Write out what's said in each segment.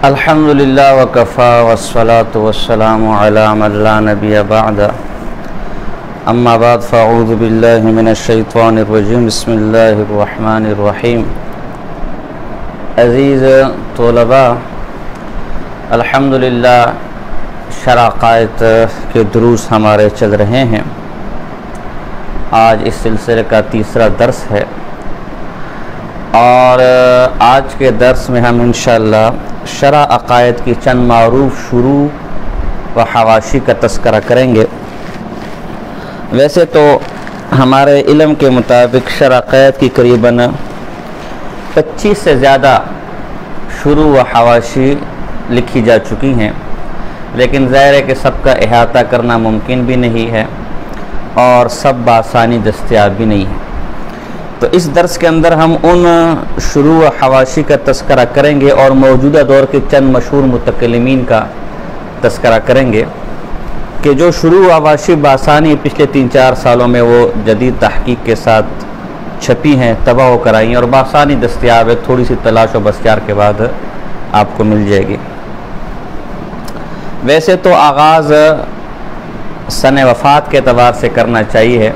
الحمدللہ وکفا والصلاة والسلام علی من لا نبی بعد اما بعد فاعوذ باللہ من الشیطان الرجیم بسم اللہ الرحمن الرحیم۔ عزیز طلباء، الحمدللہ شرع عقائد کے دروس ہمارے چل رہے ہیں۔ آج اس سلسلے کا تیسرا درس ہے اور آج کے درس میں ہم انشاءاللہ شرع عقائد کی چند معروف شروع و حواشی کا تذکرہ کریں گے۔ ویسے تو ہمارے علم کے مطابق شرع عقائد کی قریباً 25 سے زیادہ شروع و حواشی لکھی جا چکی ہیں، لیکن ظاہر ہے کہ سب کا احاطہ کرنا ممکن بھی نہیں ہے اور سب بآسانی دستیاب بھی نہیں ہے۔ تو اس درس کے اندر ہم ان شروع و حواشی کا تذکرہ کریں گے اور موجودہ دور کے چند مشہور متکلمین کا تذکرہ کریں گے کہ جو شروع و حواشی بآسانی پچھلے 3-4 سالوں میں وہ جدید تحقیق کے ساتھ چھپی ہیں، طبع و کرائی ہیں اور بآسانی دستیاب ہے، تھوڑی سی تلاش و بسیار کے بعد آپ کو مل جائے گی۔ ویسے تو آغاز سن وفات کے اعتبار سے کرنا چاہیے،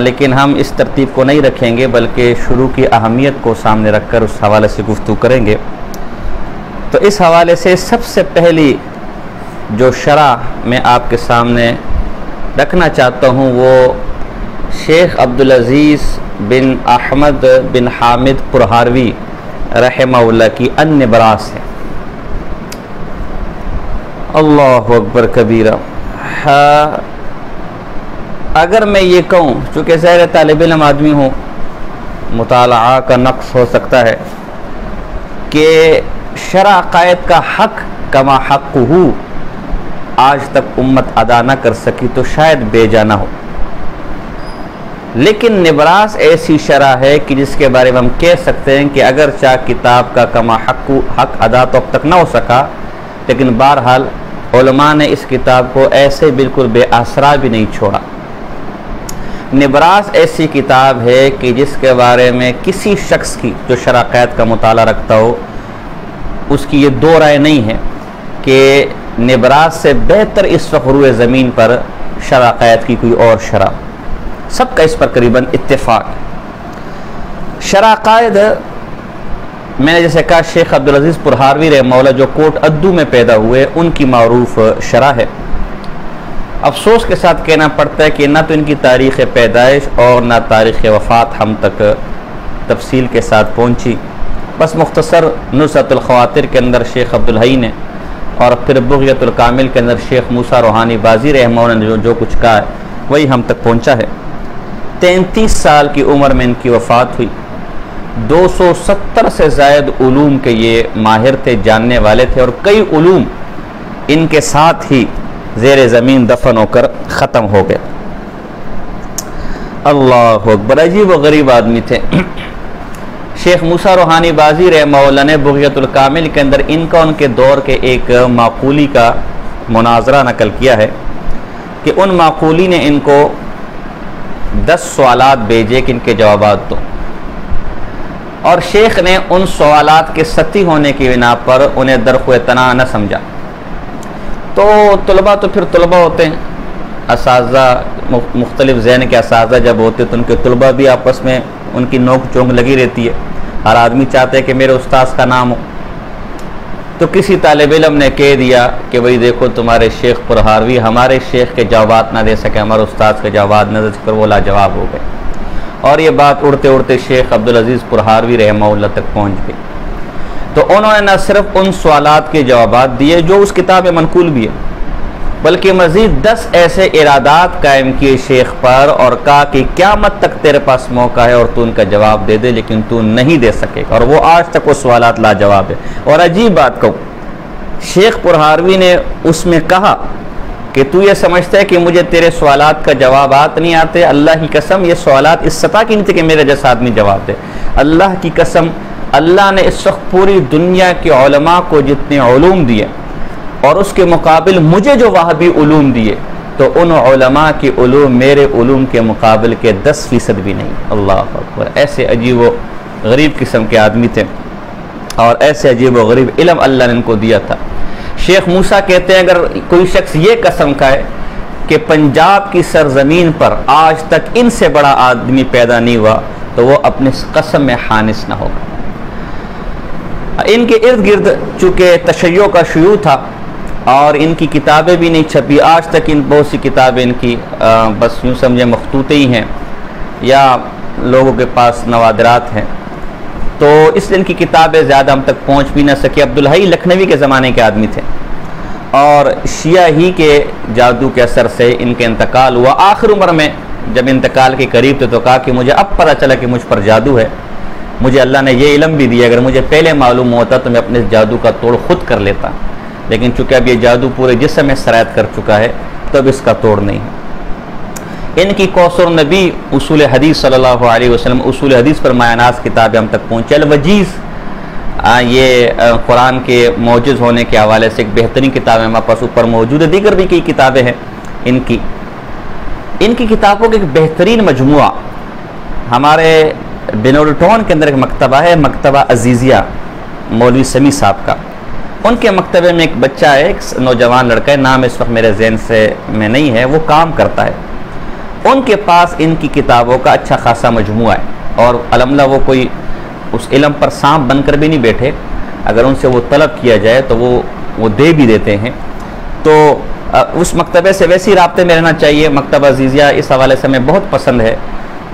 لیکن ہم اس ترتیب کو نہیں رکھیں گے بلکہ شروع کی اہمیت کو سامنے رکھ کر اس حوالے سے گفتگو کریں گے۔ تو اس حوالے سے سب سے پہلی جو شرح میں آپ کے سامنے رکھنا چاہتا ہوں وہ شیخ عبدالعزیز بن احمد بن حامد پرہاروی رحمہ اللہ کی النبراس ہے۔ اللہ اکبر کبیرہ۔ اگر میں یہ کہوں، چونکہ ظاہر طالب علم آدمی ہوں، مطالعہ کا نقص ہو سکتا ہے، کہ شرع عقائد کا حق کما حقہ آج تک امت ادا نہ کر سکی تو شاید بے جا نہ ہو، لیکن نبراس ایسی شرع ہے کہ جس کے بارے میں ہم کہہ سکتے ہیں کہ اگرچہ کتاب کا کما حق ادا تو اب تک نہ ہو سکا، لیکن بہرحال علماء نے اس کتاب کو ایسے بالکل بے آسرا بھی نہیں چھوڑا۔ نبراس ایسی کتاب ہے کہ جس کے بارے میں کسی شخص کی جو شرع عقائد کا مطالعہ رکھتا ہو اس کی یہ دو رائے نہیں ہے کہ نبراس سے بہتر اس وقت روئے زمین پر شرع عقائد کی کوئی اور شرع، سب کا اس پر قریباً اتفاق ہے۔ شرع عقائد میں نے جیسے کہا شیخ عبدالعزیز پرہاروی رحمہ اللہ جو کوٹ ادو میں پیدا ہوئے، ان کی معروف شرح ہے۔ افسوس کے ساتھ کہنا پڑتا ہے کہ نہ تو ان کی تاریخ پیدائش اور نہ تاریخ وفات ہم تک تفصیل کے ساتھ پہنچی، بس مختصر نزہۃ الخواطر کے اندر شیخ عبدالحی نے اور پھر بغیۃ الکامل کے اندر شیخ موسیٰ روحانی بازی رحمہ اللہ نے جو کچھ کہا ہے وہی ہم تک پہنچا ہے۔ 33 سال کی عمر میں ان کی وفات ہوئی۔ 270 سے زائد علوم کے یہ ماہر تھے، جاننے والے تھے، اور کئی علوم ان کے ساتھ ہی زیر زمین دفن ہو کر ختم ہو گئے۔ اللہ اکبر، عجیب و غریب آدمی تھے۔ شیخ موسیٰ روحانی بازی رحمہ اللہ نے بغیۃ الکامل کے اندر ان کا ان کے دور کے ایک معقولی کا مناظرہ نقل کیا ہے کہ ان معقولی نے ان کو 10 سوالات بھیجے کہ ان کے جوابات دو، اور شیخ نے ان سوالات کے سطحی ہونے کی بنا پر انہیں درخواہ تناہ نہ سمجھا۔ تو طلباء تو پھر طلباء ہوتے ہیں، اساتذہ مختلف ذہن کے اساتذہ جب ہوتے تو ان کے طلباء بھی آپس میں ان کی نوک چونک لگی رہتی ہے، ہر آدمی چاہتے ہے کہ میرے استاذ کا نام ہو۔ تو کسی طالب علم نے کہہ دیا کہ بھئی دیکھو تمہارے شیخ پرہاروی ہمارے شیخ کے جوابات نہ دے سکے، ہمارے استاذ کے جوابات نہ دے سکے، وہ لاجواب ہو گئے، اور یہ بات اڑتے اڑتے شیخ عبدالعزیز پرہاروی رحمہ اللہ تک پہنچ گئی۔ تو انہوں نے نہ صرف ان سوالات کے جوابات دیے جو اس کتاب میں منقول بھی ہے، بلکہ مزید 10 ایسے ارادات قائم کیے شیخ پر اور کہا کہ قیامت تک تیرے پاس موقع ہے اور تو ان کا جواب دے دے، لیکن تو نہیں دے سکے گا، اور وہ آج تک وہ سوالات لاجواب ہے۔ اور عجیب بات کہوں، شیخ پرہاروی نے اس میں کہا کہ تو یہ سمجھتا ہے کہ مجھے تیرے سوالات کا جوابات نہیں آتے، اللہ کی قسم یہ سوالات اس سطح کی نہیں تھے کہ میرے جیسا آدمی جواب دے۔ اللہ کی قسم، اللہ نے اس وقت پوری دنیا کے علماء کو جتنے علوم دیے اور اس کے مقابل مجھے جو وہابی علوم دیے، تو ان علماء کے علوم میرے علوم کے مقابل کے 10% بھی نہیں۔ اللہ اکبر، ایسے عجیب و غریب قسم کے آدمی تھے۔ اور ایسے عجیب و غریب علم اللہ نے ان کو دیا تھا۔ شیخ موسیٰ کہتے ہیں اگر کوئی شخص یہ قسم کھائے کہ پنجاب کی سرزمین پر آج تک ان سے بڑا آدمی پیدا نہیں ہوا تو وہ اپنے قسم میں حانث نہ ہوگا۔ ان کے ارد گرد چونکہ تشیع کا شیوع تھا اور ان کی کتابیں بھی نہیں چھپی، آج تک ان بہت سی کتابیں ان کی بس یوں سمجھے مخطوطے ہی ہیں یا لوگوں کے پاس نوادرات ہیں، تو اس لیے ان کی کتابیں زیادہ ہم تک پہنچ بھی نہ سکے۔ عبدالحی لکھنوی کے زمانے کے آدمی تھے اور شیعہ ہی کے جادو کے اثر سے ان کے انتقال ہوا۔ آخر عمر میں جب انتقال کے قریب تھے تو کہا کہ مجھے اب پتہ چلا کہ مجھ پر جادو ہے، مجھے اللہ نے یہ علم بھی دیا، اگر مجھے پہلے معلوم ہوتا تو میں اپنے جادو کا توڑ خود کر لیتا، لیکن چونکہ اب یہ جادو پورے جسم میں سرایت کر چکا ہے تو اب اس کا توڑ نہیں ہے۔ ان کی کوثر النبی اصول حدیث صلی اللہ علیہ وسلم اصول حدیث پر مایہ ناز کتابیں ہم تک پہنچے۔ الوجیز یہ قرآن کے معجز ہونے کے حوالے سے ایک بہترین کتاب ہے، ہمارے پاس اوپر موجود ہے۔ دیگر بھی کئی کتابیں ہیں ان کی کتابوں کے ایک بہترین مجموعہ ہمارے بنولٹون کے اندر ایک مکتبہ ہے، مکتبہ عزیزیہ مولوی سمیع صاحب کا۔ ان کے مکتبے میں ایک بچہ ہے، ایک نوجوان لڑکا ہے، نام اس وقت میرے ذہن سے میں نہیں ہے، وہ کام کرتا ہے۔ ان کے پاس ان کی کتابوں کا اچھا خاصا مجموعہ ہے اور الحمدللہ وہ کوئی اس علم پر سانپ بن کر بھی نہیں بیٹھے، اگر ان سے وہ طلب کیا جائے تو وہ دے بھی دیتے ہیں۔ تو اس مکتبے سے ویسے ہی رابطے میں رہنا چاہیے۔ مکتبہ عزیزیہ اس حوالے سے ہمیں بہت پسند ہے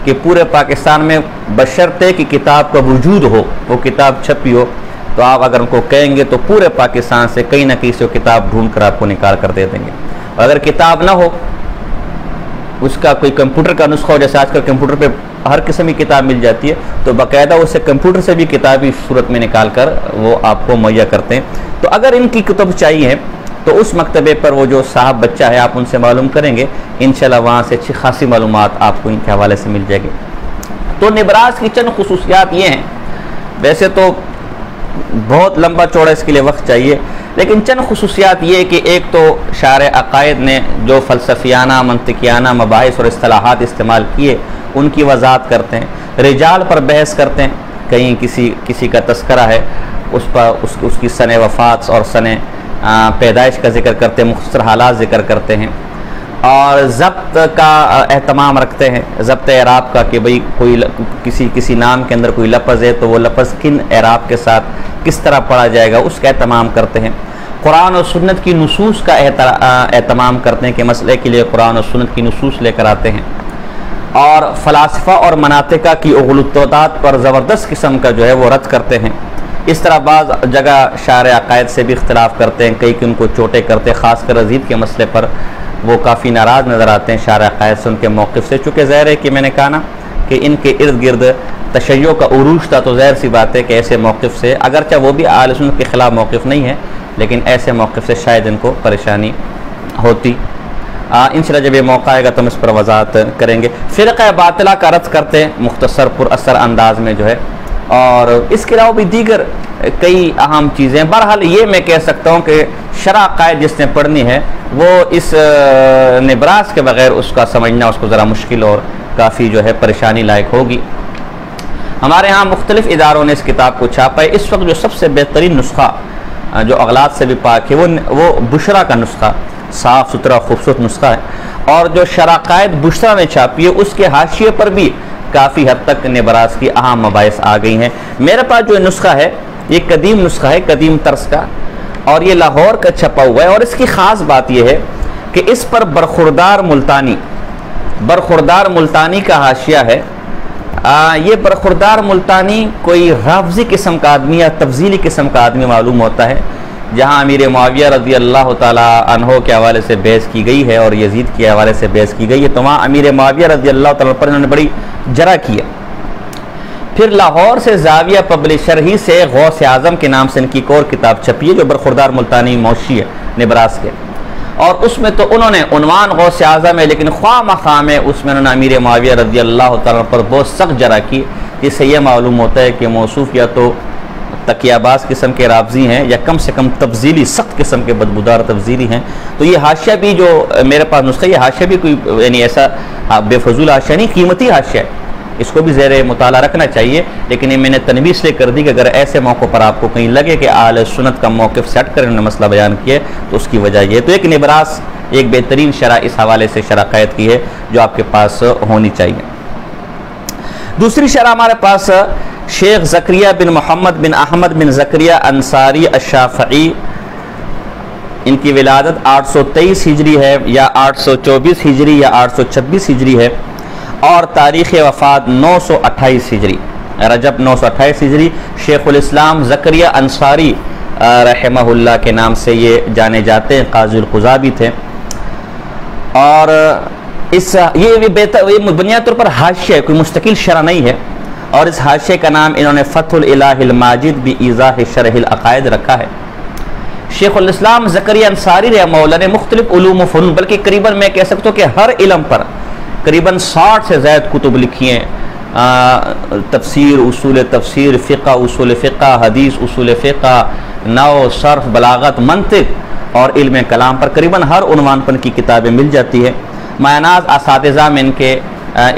کہ پورے پاکستان میں بشرطے کہ کتاب کا وجود ہو، وہ کتاب چھپی ہو، تو آپ اگر ان کو کہیں گے تو پورے پاکستان سے کہیں نہ کہیں سے وہ کتاب ڈھونڈ کر آپ کو نکال کر دے دیں گے۔ اور اگر کتاب نہ ہو، اس کا کوئی کمپیوٹر کا نسخہ ہو، جیسے آج کل کمپیوٹر پہ ہر قسم کی کتاب مل جاتی ہے، تو باقاعدہ اسے کمپیوٹر سے بھی کتابی صورت میں نکال کر وہ آپ کو مہیا کرتے ہیں۔ تو اگر ان کی کتب چاہیے تو اس مکتبے پر وہ جو صاحب بچہ ہے آپ ان سے معلوم کریں گے، انشاءاللہ وہاں سے اچھی خاصی معلومات آپ کو ان کے حوالے سے مل جائے گی۔ تو نبراس کی چند خصوصیات یہ ہیں، ویسے تو بہت لمبا چوڑا اس کے لیے وقت چاہیے، لیکن چند خصوصیات یہ کہ ایک تو شارع عقائد نے جو فلسفیانہ منطقیانہ مباحث اور اصطلاحات استعمال کیے ان کی وضاحت کرتے ہیں، رجال پر بحث کرتے ہیں، کہیں کسی کا تذکرہ ہے اس کی سن وفات اور سن پیدائش کا ذکر کرتے ہیں، مختصر حالات ذکر کرتے ہیں، اور ضبط کا اہتمام رکھتے ہیں، ضبط اعراب کا کہ بھئی کوئی کسی نام کے اندر کوئی لفظ ہے تو وہ لفظ کن اعراب کے ساتھ کس طرح پڑھا جائے گا اس کا اہتمام کرتے ہیں۔ قرآن و سنت کی نصوص کا اہتمام کرتے ہیں کہ مسئلے کے لیے قرآن و سنت کی نصوص لے کر آتے ہیں، اور فلاسفہ اور مناطقہ کی اغلوطات پر زبردست قسم کا جو ہے وہ رد کرتے ہیں۔ اس طرح بعض جگہ شارع عقائد سے بھی اختلاف کرتے ہیں، کئی کہ ان کو چوٹے کرتے، خاص کر یزید کے مسئلے پر وہ کافی ناراض نظر آتے ہیں شارع عقائد سے، ان کے موقف سے، چونکہ ظاہر ہے کہ میں نے کہا نا کہ ان کے ارد گرد تشیع کا عروج تھا، تو ظاہر سی بات ہے کہ ایسے موقف سے، اگرچہ وہ بھی اہل سنت کے خلاف موقف نہیں ہے، لیکن ایسے موقف سے شاید ان کو پریشانی ہوتی۔ انشاءاللہ جب یہ موقع آئے گا تو ہم اس پر وضاحت کریں گے۔ فرقہ باطلہ کا رد کرتے ہیں مختصر پر اثر انداز میں جو ہے، اور اس کے علاوہ بھی دیگر کئی اہم چیزیں۔ بہرحال یہ میں کہہ سکتا ہوں کہ شرع عقائد جس نے پڑھنی ہے وہ اس نبراس کے بغیر اس کا سمجھنا اس کو ذرا مشکل اور کافی جو ہے پریشانی لائق ہوگی۔ ہمارے ہاں مختلف اداروں نے اس کتاب کو چھاپا ہے۔ اس وقت جو سب سے بہترین نسخہ جو اغلاط سے بھی پاک ہے وہ بشرا کا نسخہ، صاف ستھرا خوبصورت نسخہ ہے، اور جو شرع عقائد بشرا نے چھاپی ہے اس کے حاشیے پر بھی کافی حد تک نبراس کی اہم مباحث آ گئی ہیں۔ میرے پاس جو نسخہ ہے یہ قدیم نسخہ ہے، قدیم طرز کا، اور یہ لاہور کا چھپا ہوا ہے، اور اس کی خاص بات یہ ہے کہ اس پر برخوردار ملتانی کا حاشیہ ہے۔ یہ برخوردار ملتانی کوئی رافضی قسم کا آدمی یا تفضیلی قسم کا آدمی معلوم ہوتا ہے، جہاں امیر معاویہ رضی اللہ تعالی عنہ کے حوالے سے بحث کی گئی ہے اور یزید کے حوالے سے بحث کی گئی ہے، تو وہاں امیر معاویہ رضی اللہ تعالی پر انہوں نے بڑی جرح کیا۔ پھر لاہور سے زاویہ پبلشر ہی سے غوث اعظم کے نام سے ان کی ایک اور کتاب چھپی ہے جو برخوردار ملتانی موشی ہے نبراس کے، اور اس میں تو انہوں نے عنوان غوث اعظم ہے، لیکن خواہ مخواہ میں اس میں انہوں نے امیر معاویہ رضی اللہ تعالیٰ پر بہت سخت جرح کی، جس سے یہ معلوم ہوتا ہے کہ موصوف یا تو تکیہ باز قسم کے رافضی ہیں یا کم سے کم تفضیلی سخت قسم کے بدبودار تفضیلی ہیں۔ تو یہ حاشیہ بھی جو میرے پاس نسخہ، یہ حاشیہ بھی کوئی یعنی ایسا بے فضول حاشیہ نہیں، قیمتی حاشیہ ہے، اس کو بھی زیر مطالعہ رکھنا چاہیے، لیکن یہ میں نے تنبیہ اس لیے کر دی کہ اگر ایسے موقع پر آپ کو کہیں لگے کہ اہل سنت کا موقف سیٹ کر انہوں نے مسئلہ بیان کیا تو اس کی وجہ یہ ہے۔ تو ایک نبراس، ایک بہترین شرح اس حوالے سے شرح قید کی ہے جو آپ کے پاس ہونی چاہیے۔ دوسری شرح ہمارے پاس شیخ زکریا بن محمد بن احمد بن زکریا انصاری الشافعی، ان کی ولادت 823 ہجری ہے یا 824 ہجری یا 826 ہجری ہے، اور تاریخ وفات 928 ہجری، رجب 928 ہجری۔ شیخ الاسلام زکریا انصاری رحمہ اللہ کے نام سے یہ جانے جاتے ہیں، قاضی القضاء بھی تھے۔ اور یہ بنیاد طور پر حاشیہ، کوئی مستقل شرح نہیں ہے، اور اس حاشیے کا نام انہوں نے فتح الالہ الماجد بایضاح شرح العقائد رکھا ہے۔ شیخ الاسلام زکریا انصاری رحمہ اللہ نے مختلف علوم و فنون، بلکہ قریباً میں کہہ سکتا ہوں کہ ہر علم پر قریباً 60 سے زائد کتب لکھی ہیں، تفسیر، اصول تفسیر، فقہ، اصول فقہ، حدیث، اصول فقہ، نحو، صرف، بلاغت، منطق اور علم کلام پر قریباً ہر عنوان پر ان کی کتابیں مل جاتی ہیں۔ مایاناز اساتذہ میں ان کے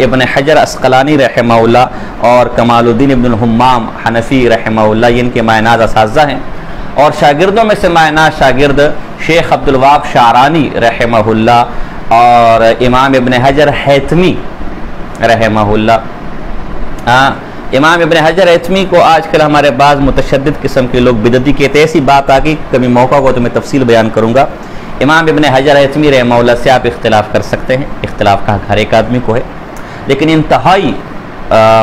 ابن حجر عسقلانی رحمہ اللہ اور کمال الدین ابن الحمام حنفی رحمہ اللہ، یہ ان کے مایاناز اساتذہ ہیں۔ اور شاگردوں میں سے مایاناز شاگرد شیخ عبدالوہاب شعرانی رحمہ اللہ اور امام ابن حجر حیتمی رحمہ اللہ۔ امام ابن حجر حیتمی کو آج کل ہمارے بعض متشدد قسم کے لوگ بدعتی کہتے ہیں، ایسی بات آ گئی، کبھی موقع ہو تو میں تفصیل بیان کروں گا۔ امام ابن حجر حیتمی رحمہ اللہ سے آپ اختلاف کر سکتے ہیں، اختلاف کا حق ہر ایک آدمی کو ہے، لیکن انتہائی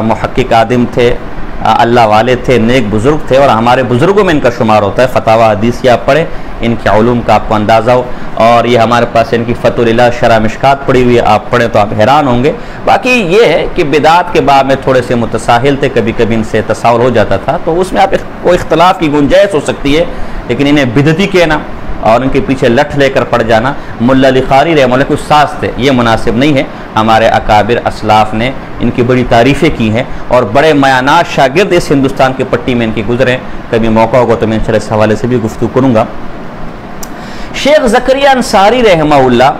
محقق آدم تھے، اللہ والے تھے، نیک بزرگ تھے، اور ہمارے بزرگوں میں ان کا شمار ہوتا ہے۔ فتاوی حدیث آپ پڑھیں، ان کے علوم کا آپ کو اندازہ ہو، اور یہ ہمارے پاس ان کی فتح الالہ شرح مشکات پڑھی ہوئی ہے، آپ پڑھیں تو آپ حیران ہوں گے۔ باقی یہ ہے کہ بدعات کے باب میں تھوڑے سے متساہل تھے، کبھی کبھی ان سے تساہل ہو جاتا تھا، تو اس میں آپ کو اختلاف کی گنجائش ہو سکتی ہے، لیکن انہیں بدعتی کہنا اور ان کے پیچھے لٹھ لے کر پڑ جانا، ملا علی قاری رحمہ اللہ کے استاذ تھے، یہ مناسب نہیں ہے۔ ہمارے اکابر اسلاف نے ان کی بڑی تعریفیں کی ہیں، اور بڑے میانات شاگرد اس ہندوستان کی پٹی میں ان کی گزرے، کبھی موقع ہوگا تو میں انشاءاللہ اس حوالے سے بھی گفتگو کروں گا۔ شیخ زکریا انصاری رحمہ اللہ،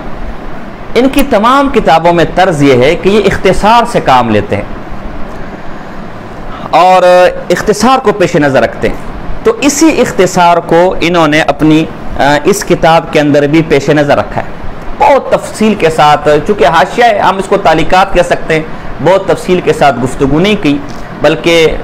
ان کی تمام کتابوں میں طرز یہ ہے کہ یہ اختصار سے کام لیتے ہیں اور اختصار کو پیش نظر رکھتے ہیں، تو اسی اختصار کو انہوں نے اپنی اس کتاب کے اندر بھی پیش نظر رکھا ہے، بہت تفصیل کے ساتھ۔ چونکہ حاشیہ ہے، ہم اس کو تعلیقات کہہ سکتے ہیں، بہت تفصیل کے ساتھ گفتگو نہیں کی، بلکہ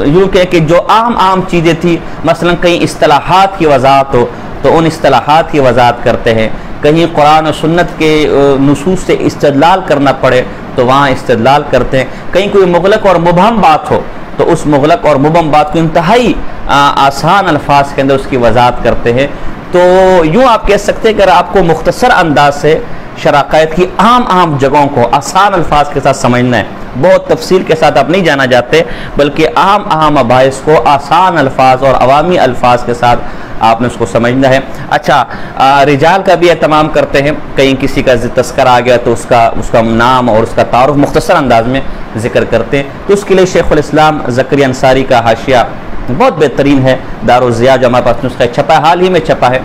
یوں کہ جو عام چیزیں تھیں، مثلا کہیں اصطلاحات کی وضاحت ہو تو ان اصطلاحات کی وضاحت کرتے ہیں، کہیں قرآن و سنت کے نصوص سے استدلال کرنا پڑے تو وہاں استدلال کرتے ہیں، کہیں کوئی مغلق اور مبہم بات ہو تو اس مغلق اور مبہم بات کو انتہائی آسان الفاظ کے اندر اس کی وضاحت کرتے ہیں۔ تو یوں آپ کہہ سکتے ہیں کہ اگر آپ کو مختصر انداز سے شرح قید کی عام جگہوں کو آسان الفاظ کے ساتھ سمجھنا ہے، بہت تفصیل کے ساتھ آپ نہیں جانا جاتے، بلکہ عام مباحث کو آسان الفاظ اور عوامی الفاظ کے ساتھ آپ نے اس کو سمجھنا ہے۔ اچھا، رجال کا بھی اہتمام کرتے ہیں، کہیں کسی کا تذکر آ گیا تو اس کا نام اور اس کا تعارف مختصر انداز میں ذکر کرتے ہیں، تو اس کے لیے شیخ الاسلام زکریا انصاری کا حاشیہ بہت بہترین ہے، دارالضیاء جو ہمارے پاس نسخہ چھپا ہے، حال ہی میں چھپا ہے،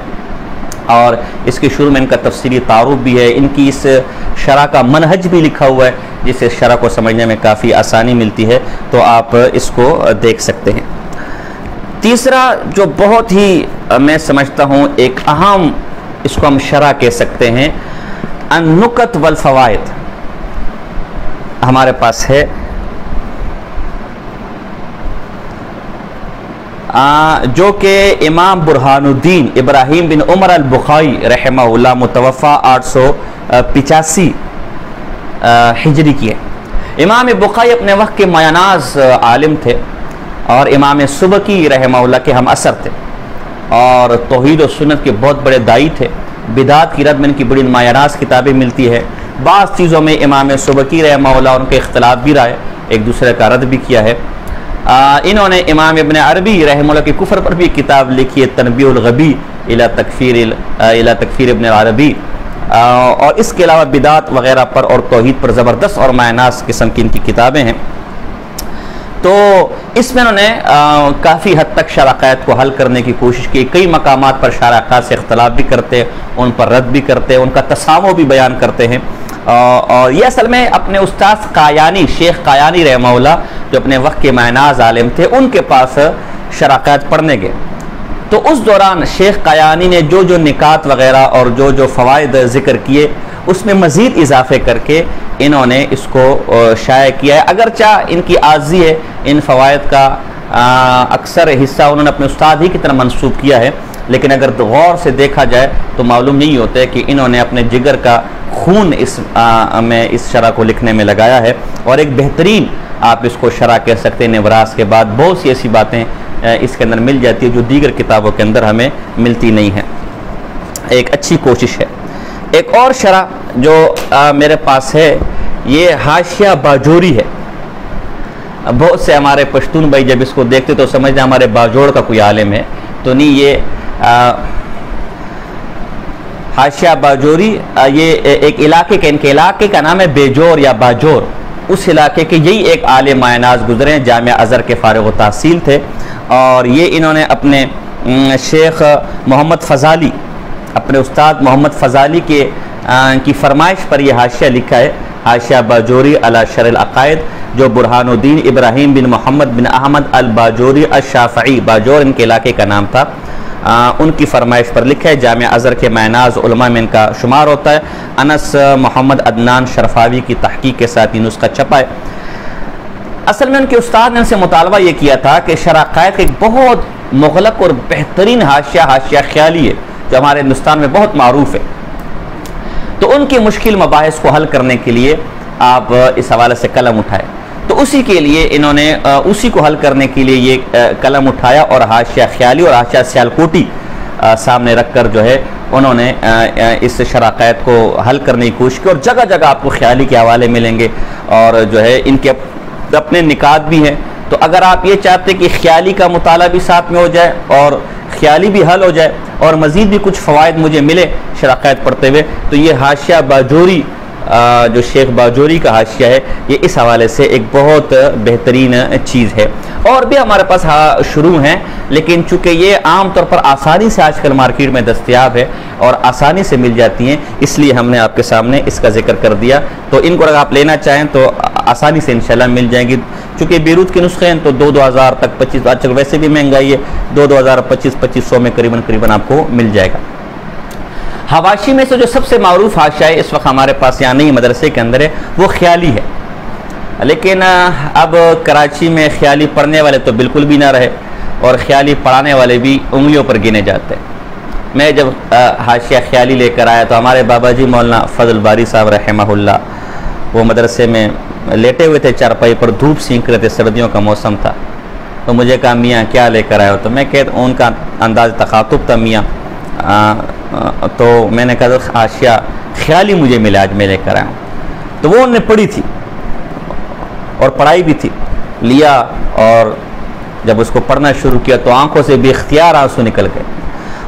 اور اس کے شروع میں ان کا تفصیلی تعارف بھی ہے، ان کی اس شرح کا منہج بھی لکھا ہوا ہے جس سے شرح کو سمجھنے میں کافی آسانی ملتی ہے، تو آپ اس کو دیکھ سکتے ہیں۔ تیسرا جو بہت ہی میں سمجھتا ہوں ایک اہم، اس کو ہم شرح کہہ سکتے ہیں، النکت والفوائد، ہمارے پاس ہے، جو کہ امام برہان الدین ابراہیم بن عمر البخاری رحمہ اللہ متوفی 885 ہجری کی ہے۔ امام بخاری اپنے وقت کے مایاناز عالم تھے، اور امام سبکی رحمہ اللہ کے ہم اثر تھے، اور توحید و سنت کے بہت بڑے دائی تھے۔ بدعات کی رد میں ان کی بڑی مایاناز کتابیں ملتی ہے، بعض چیزوں میں امام سبکی رحمہ اللہ ان کے اختلاف بھی رہا ہے، ایک دوسرے کا رد بھی کیا ہے۔ انہوں نے امام ابن عربی رحمہ اللہ کے کفر پر بھی کتاب لکھی ہے، تنبیہ الغبی الی تکفیر ابن عربی، اور اس کے علاوہ بدعات وغیرہ پر اور توحید پر زبردست اور مایاناز قسم کی ان کی کتابیں ہیں۔ تو اس میں انہوں نے کافی حد تک شرح قید کو حل کرنے کی کوشش کی، کئی مقامات پر شرح قید سے اختلاف بھی کرتے ہیں، ان پر رد بھی کرتے ہیں، ان کا تسامح بھی بیان کرتے ہیں۔ اور یہ اصل میں اپنے استاد قایانی، شیخ قایانی رحمہ اللہ جو اپنے وقت کے معناز عالم تھے، ان کے پاس شرح قید پڑھنے گئے. تو اس دوران شیخ قایانی نے جو جو نکات وغیرہ اور جو جو فوائد ذکر کیے اس میں مزید اضافے کر کے انہوں نے اس کو شائع کیا ہے. اگرچہ ان کی عاجزی ہے، ان فوائد کا اکثر حصہ انہوں نے اپنے استاد ہی کی طرح منسوب کیا ہے، لیکن اگر غور سے دیکھا جائے تو معلوم نہیں ہوتا ہے کہ انہوں نے اپنے جگر کا خون اس شرح کو لکھنے میں لگایا ہے. اور ایک بہترین آپ اس کو شرح کہہ سکتے ہیں. نبراس کے بعد بہت سی ایسی باتیں اس کے اندر مل جاتی ہے جو دیگر کتابوں کے اندر ہمیں ملتی نہیں ہیں. ایک اچھی کوشش ہے. ایک اور شرح جو میرے پاس ہے یہ حاشیہ باجوری ہے. بہت سے ہمارے پشتون بھائی جب اس کو دیکھتے تو سمجھتے ہمارے باجوڑ کا کوئی عالم ہے، تو نہیں. یہ حاشیہ باجوری یہ ایک علاقے کا، ان کے علاقے کا نام ہے بیجور یا باجور. اس علاقے کے یہی ایک عالم معناز گزرے ہیں، جامعہ ازہر کے فارغ التحصیل تھے. اور یہ انہوں نے اپنے شیخ محمد فضالی، اپنے استاد محمد فضالی کی فرمائش پر یہ حاشیہ لکھا ہے. حاشیہ باجوری علی شرح العقائد، جو برہان الدین ابراہیم بن محمد بن احمد الباجوری الشافعی، باجور ان کے علاقے کا نام تھا، ان کی فرمائش پر لکھا ہے. جامعہ ازہر کے معناز علماء میں ان کا شمار ہوتا ہے. انس محمد عدنان شرفاوی کی تحقیق کے ساتھ یہ نسخہ چھپا ہے. اصل میں ان کے استاد نے ان سے مطالبہ یہ کیا تھا کہ شرح عقائد کا ایک بہت مغلق اور بہترین حاشیہ خیالی ہے جو ہمارے ہندوستان میں بہت معروف ہے. تو ان کی مشکل مباحث کو حل کرنے کے لیے آپ اس حوالے سے قلم اٹھائے. تو اسی کے لیے انہوں نے اسی کو حل کرنے کے لیے یہ قلم اٹھایا اور حاشیہ خیالی اور حاشیہ سیالکوٹی سامنے رکھ کر جو ہے انہوں نے اس شرح عقائد کو حل کرنے کی کوشش کی. اور جگہ جگہ آپ کو خیالی کے حوالے ملیں گے اور جو ہے ان کے اپنے نکات بھی ہیں. تو اگر آپ یہ چاہتے کہ خیالی کا مطالعہ بھی ساتھ میں ہو جائے اور خیالی بھی حل ہو جائے اور مزید بھی کچھ فوائد مجھے ملے شرح عقائد پڑھتے ہوئے، تو یہ حاشیہ باجوری جو شیخ باجوری کا حاشیہ ہے یہ اس حوالے سے ایک بہت بہترین چیز ہے. اور بھی ہمارے پاس شروع ہیں، لیکن چونکہ یہ عام طور پر آسانی سے آج کل مارکیٹ میں دستیاب ہے اور آسانی سے مل جاتی ہیں، اس لیے ہم نے آپ کے سامنے اس کا ذکر کر دیا. تو ان کو اگر آپ لینا چاہیں تو آسانی سے انشاءاللہ مل جائیں گی. چونکہ بیروت کے نسخے ہیں تو 2,000 تک 25، آج کل ویسے بھی مہنگائی ہے، 2,000 2500 میں قریباً آپ کو مل جائے گا. حواشی میں سے جو سب سے معروف حاشیہ اس وقت ہمارے پاس یہاں نہیں مدرسے کے اندر ہے وہ خیالی ہے. لیکن اب کراچی میں خیالی پڑھنے والے تو بالکل بھی نہ رہے اور خیالی پڑھانے والے بھی انگلیوں پر گنے جاتے ہیں. میں جب حاشیہ خیالی لے کر آیا تو ہمارے بابا جی مولانا فضل باری صاحب رحمہ اللہ وہ مدرسے میں لیٹے ہوئے تھے چارپائی پر، دھوپ سینک رہے تھے، سردیوں کا موسم تھا. تو مجھے کہا میاں کیا لے کر آئے ہو؟ تو میں کہتا ان کا انداز تخاطب تھا میاں. تو میں نے کہا حاشیہ خیالی مجھے ملا آج میں لے کر آیا ہوں. تو وہ انہوں نے پڑھی تھی اور پڑھائی بھی تھی، لیا اور جب اس کو پڑھنا شروع کیا تو آنکھوں سے بے اختیار آنسو نکل گئے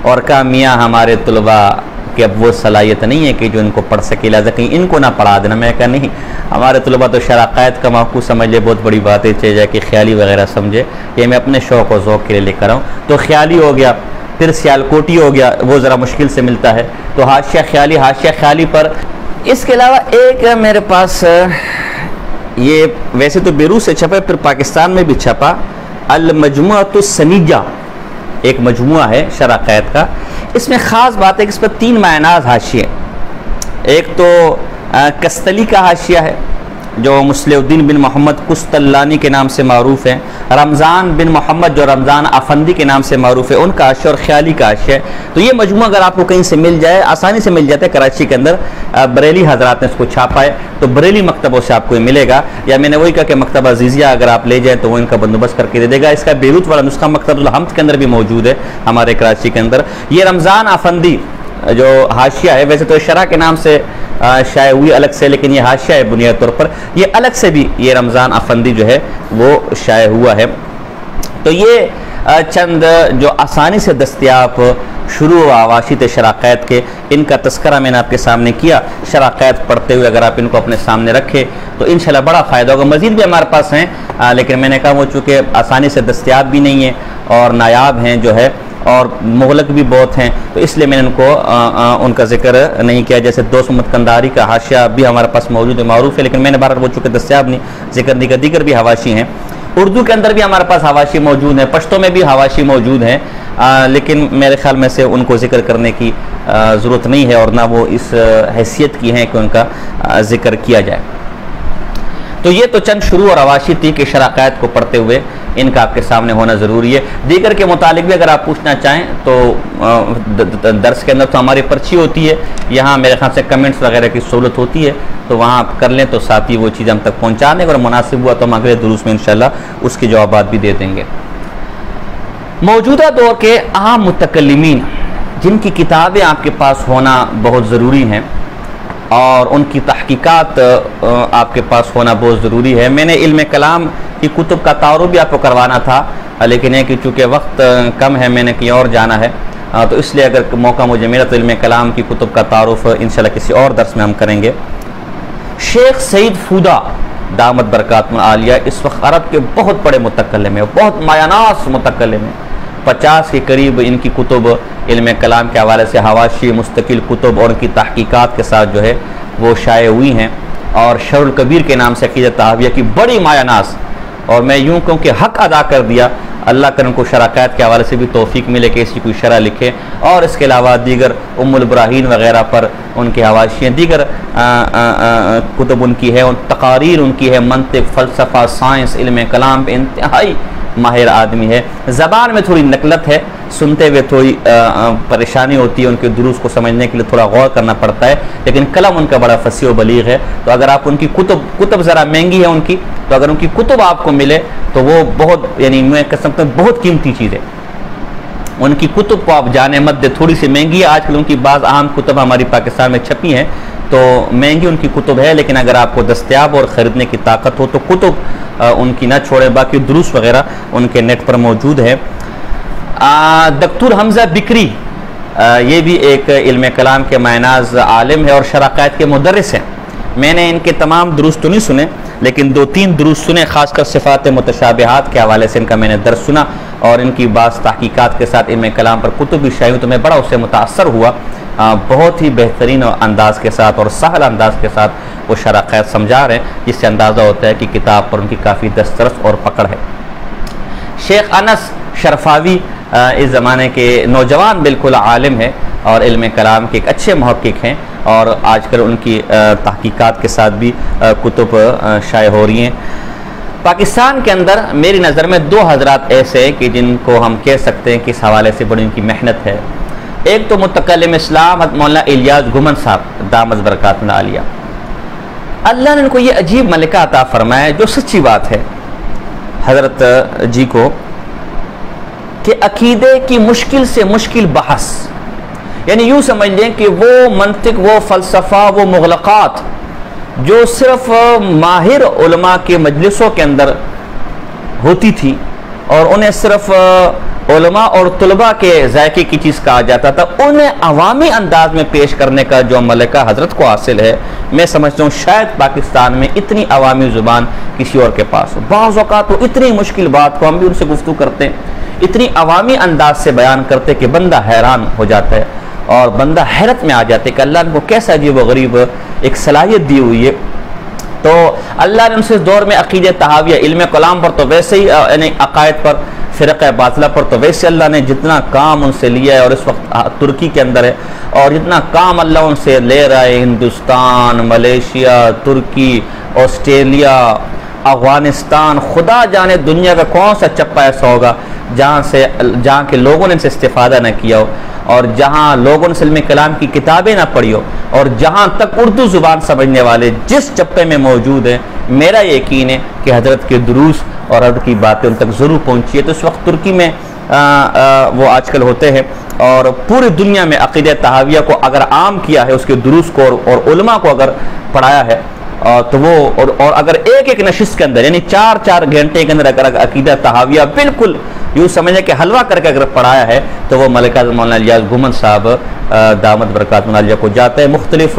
اور کہا میاں ہمارے طلباء کہ اب وہ صلاحیت نہیں ہے کہ جو ان کو پڑھ سکے، لہٰذا کہیں ان کو نہ پڑھا دینا. میں کہا نہیں، ہمارے طلباء تو شرح عقائد کا موقوع سمجھ لے، بہت بڑی بات ہے، چاہے جائے کہ خیالی وغیرہ سمجھے، یہ میں اپنے شوق و ذوق کے لیے لے کر آؤں. تو خیالی ہو گیا، پھر سیالکوٹی ہو گیا، وہ ذرا مشکل سے ملتا ہے. تو حاشیہ خیالی پر اس کے علاوہ ایک میرے پاس یہ ویسے تو بیروت سے چھپا، پھر پاکستان میں بھی چھپا، المجموعۃ السنیہ ایک مجموعہ ہے شرح عقائد کا. اس میں خاص بات ہے کہ اس پر 3 معناز حاشیے. ایک تو کستلی کا حاشیہ ہے جو مصلح الدین بن محمد کستلانی کے نام سے معروف ہے. رمضان بن محمد جو رمضان افندی کے نام سے معروف ہے، ان کا حاشیہ، اور خیالی کا حاشیہ ہے. تو یہ مجموعہ اگر آپ کو کہیں سے مل جائے، آسانی سے مل جاتا ہے، کراچی کے اندر بریلی حضرات نے اس کو چھاپا ہے، تو بریلی مکتبوں سے آپ کو یہ ملے گا. یا میں نے وہی کہا کہ مکتبہ عزیزیہ اگر آپ لے جائیں تو وہ ان کا بندوبست کر کے دے دے گا. اس کا بیروت والا نسخہ مکتبۃ الحمد کے اندر بھی موجود ہے ہمارے کراچی کے اندر. یہ رمضان افندی جو حاشیہ ہے، ویسے تو شرح کے نام سے شائع ہوئی الگ سے، لیکن یہ حاشیہ ہے بنیادی طور پر، یہ الگ سے بھی یہ رمضان افندی جو ہے وہ شائع ہوا ہے. تو یہ چند جو آسانی سے دستیاب شروع و آواشی شرح عقائد کے، ان کا تذکرہ میں نے آپ کے سامنے کیا. شرح عقائد پڑھتے ہوئے اگر آپ ان کو اپنے سامنے رکھے تو انشاءاللہ بڑا فائدہ ہوگا. مزید بھی ہمارے پاس ہیں، لیکن میں نے کہا وہ چونکہ آسانی سے دستیاب بھی نہیں ہیں اور نایاب ہیں جو ہے، اور مغلق بھی بہت ہیں، تو اس لیے میں نے ان کو ان کا ذکر نہیں کیا. جیسے دوست محمد قنداری کا حاشیہ بھی ہمارے پاس موجود ہے، معروف ہے، لیکن میں نے بہرحال وہ چونکہ دستیاب نہیں ذکر نہیں کیا. دیگر بھی حواشی ہیں، اردو کے اندر بھی ہمارے پاس حواشی موجود ہیں، پشتو میں بھی حواشی موجود ہیں، لیکن میرے خیال میں سے ان کو ذکر کرنے کی ضرورت نہیں ہے، اور نہ وہ اس حیثیت کی ہیں کہ ان کا ذکر کیا جائے. تو یہ تو چند شروع اور حواشی تھی کہ شرح عقائد کو پڑھتے ہوئے ان کا آپ کے سامنے ہونا ضروری ہے. دیگر کے متعلق بھی اگر آپ پوچھنا چاہیں تو درس کے اندر تو ہماری پرچی ہوتی ہے، یہاں میرے خیال سے کمنٹس وغیرہ کی سہولت ہوتی ہے، تو وہاں آپ کر لیں تو ساتھ ہی وہ چیز ہم تک پہنچا دیں. اگر مناسب ہوا تو ہم اگلے دروس میں انشاءاللہ اس کے جوابات بھی دے دیں گے. موجودہ دور کے اہم متکلمین جن کی کتابیں آپ کے پاس ہونا بہت ضروری ہیں اور ان کی تحقیقات آپ کے پاس ہونا بہت ضروری ہے. میں نے علم کلام کی کتب کا تعارف بھی آپ کو کروانا تھا، لیکن ہے کہ چونکہ وقت کم ہے، میں نے کہیں اور جانا ہے، تو اس لیے اگر موقع مجھے ملا تو علم کلام کی کتب کا تعارف انشاءاللہ کسی اور درس میں ہم کریں گے. شیخ سعید فودا دامت برکاتہ العالیہ اس وقت عرب کے بہت بڑے متکلم ہیں، بہت مایاناس متکلم ہیں. 50 کے قریب ان کی کتب علم کلام کے حوالے سے حواشی مستقل کتب اور ان کی تحقیقات کے ساتھ جو ہے وہ شائع ہوئی ہیں. اور شرح الکبیر کے نام سے عقیدہ طحاویہ کی بڑی مایاناس، اور میں یوں کہوں کہ حق ادا کر دیا. اللہ کرم کو شرح عقائد کے حوالے سے بھی توفیق ملے کہ ایسی کوئی شرح لکھے، اور اس کے علاوہ دیگر ام البراہین وغیرہ پر ان کے حواشی ہیں، دیگر کتب ان کی ہے، ان تقاریر ان کی ہے، منطق، فلسفہ، سائنس، علم کلام پہ انتہائی ماہر آدمی ہے. زبان میں تھوڑی نقلت ہے، سنتے ہوئے تھوڑی پریشانی ہوتی ہے، ان کے دروس کو سمجھنے کے لیے تھوڑا غور کرنا پڑتا ہے، لیکن کلام ان کا بڑا فصیح و بلیغ ہے. تو اگر آپ ان کی کتب ذرا مہنگی ہے ان کی، تو اگر ان کی کتب آپ کو ملے تو وہ بہت، یعنی میں کہہ سکتا ہوں بہت قیمتی چیز ہے. ان کی کتب کو آپ جانے مت دے، تھوڑی سی مہنگی ہے. آج کل ان کی بعض اہم کتب ہماری پاکستان میں چھپی ہیں تو مہنگی ان کی کتب ہے، لیکن اگر آپ کو دستیاب اور خریدنے کی طاقت ہو تو کتب ان کی نہ چھوڑیں. باقی دروس وغیرہ ان کے نیٹ پر موجود ہے. دکتور حمزہ بکری یہ بھی ایک علم کلام کے معناز عالم ہے اور شرح عقائد کے مدرس ہیں. میں نے ان کے تمام دروس تو نہیں سنے، لیکن 2-3 دروس سنے، خاص کر صفات متشابہات کے حوالے سے ان کا میں نے درس سنا، اور ان کی بعض تحقیقات کے ساتھ علم کلام پر کتب بھی شائع ہوئی تو میں بڑا اس سے متاثر ہوا. بہت ہی بہترین انداز کے ساتھ اور سہل انداز کے ساتھ وہ شرح عقائد سمجھا رہے ہیں، جس سے اندازہ ہوتا ہے کہ کتاب پر ان کی کافی دسترس اور پکڑ ہے. شیخ انس شرفاوی اس زمانے کے نوجوان بالکل عالم ہے اور علم کلام کے ایک اچھے محقق ہیں، اور آج کل ان کی تحقیقات کے ساتھ بھی کتب شائع ہو رہی ہیں. پاکستان کے اندر میری نظر میں 2 حضرات ایسے ہیں کہ جن کو ہم کہہ سکتے ہیں کہ اس حوالے سے بڑی ان کی محنت ہے. ایک تو متکلم اسلام حضرت مولانا الیاس گھمن صاحب دامت برکاتہ العالیہ. اللہ نے ان کو یہ عجیب ملکہ عطا فرمایا جو سچی بات ہے حضرت جی کو، کہ عقیدے کی مشکل سے مشکل بحث، یعنی یوں سمجھ لیں کہ وہ منطق، وہ فلسفہ، وہ مغلقات جو صرف ماہر علماء کے مجلسوں کے اندر ہوتی تھی اور انہیں صرف علماء اور طلباء کے ذائقے کی چیز کہا جاتا تھا، انہیں عوامی انداز میں پیش کرنے کا جو ملکہ حضرت کو حاصل ہے، میں سمجھتا ہوں شاید پاکستان میں اتنی عوامی زبان کسی اور کے پاس ہو. بعض اوقات وہ اتنی مشکل بات کو ہم بھی ان سے گفتگو کرتے ہیں، اتنی عوامی انداز سے بیان کرتے کہ بندہ حیران ہو جاتا ہے اور بندہ حیرت میں آ جاتے کہ اللہ نے کو کیسا عجیب و غریب ایک صلاحیت دی ہوئی ہے. تو اللہ نے ان سے اس دور میں عقیدہ طحاویہ، علم کلام پر تو ویسے ہی، یعنی عقائد پر، فرقہ باطلہ پر تو ویسے اللہ نے جتنا کام ان سے لیا ہے، اور اس وقت ترکی کے اندر ہے، اور جتنا کام اللہ ان سے لے رہا ہے، ہندوستان، ملیشیا، ترکی، آسٹریلیا، افغانستان، خدا جانے دنیا کا کون سا چپا ایسا ہوگا جہاں کے لوگوں نے ان سے استفادہ نہ کیا ہو، اور جہاں لوگوں نے علم کلام کی کتابیں نہ پڑھی ہو، اور جہاں تک اردو زبان سمجھنے والے جس چپے میں موجود ہیں، میرا یقین ہے کہ حضرت کے دروس اور حضرت کی باتیں ان تک ضرور پہنچی ہے. تو اس وقت ترکی میں وہ آج کل ہوتے ہیں، اور پوری دنیا میں عقیدہ طحاویہ کو اگر عام کیا ہے، اس کے دروس کو اور علماء کو اگر پڑھایا ہے، تو وہ اور اگر ایک نشست کے اندر، یعنی 4 گھنٹے کے اندر اگر عقیدہ طحاویہ بالکل یوں سمجھیں کہ حلوہ کر کے اگر پڑھایا ہے، تو وہ ملکہ مولانا الیاس گھمن صاحب دامت برکاتہ العالیہ کو جاتا ہے. مختلف